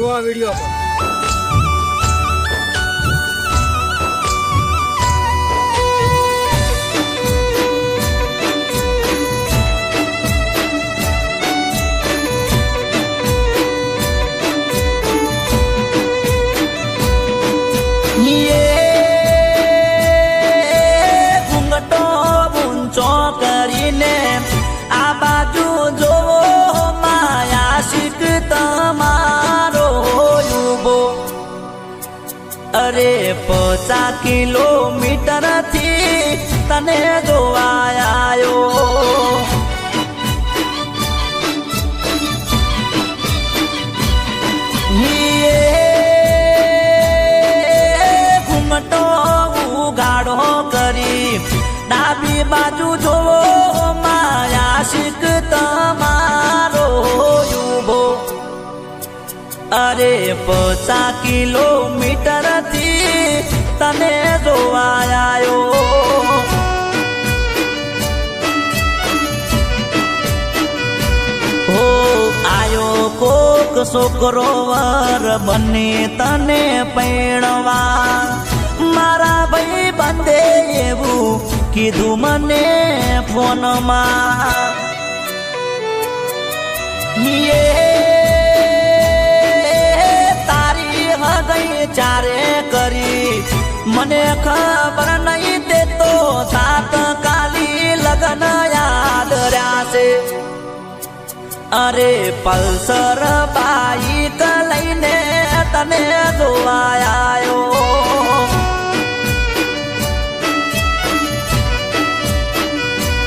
જો આ વિડીયો પર અરે 50 કિલોમીટર થી તને જોવા આયો ઘૂમટો ઉગાડો કરી ડાબી બાજુ જોવો માયા શીખ તમારો યુભો અરે 50 કિલોમીટર થી તને જોવા આયો હો આયો કોક છોકરો વર બને તને પૈણવા મારા ભાઈ બંધે એવું કીધું મને ફોનમાં ચારે કરી મને ખબર નહીં દેતો તાત્કાલી લગન યાદ રહ્યા છે અરે પલ્સર બાઈક લઈને તને જોવા આયો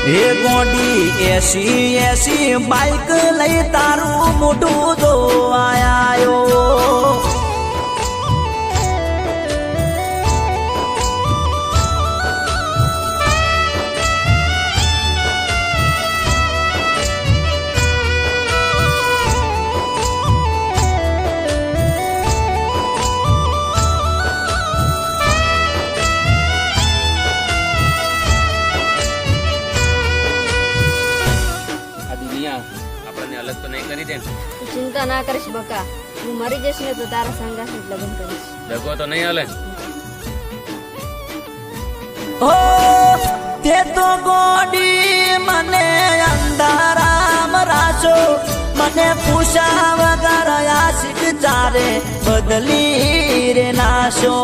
હે ગોડી 80 બાઈક લઈ તારું મોઢું જોવા આયો આપણને અલગ તો નહીં કરી દે ચિંતા ના કરીશ બકા હું મરી જઈશ ને તો તારા સંગાથ લગ્ન કરીશ દગો તો નહીં હાલે ઓ તે તો ગોડી મને અંધારામ રાશો મને પૂછા વગર આશિક ચારે બદલી રે નાશો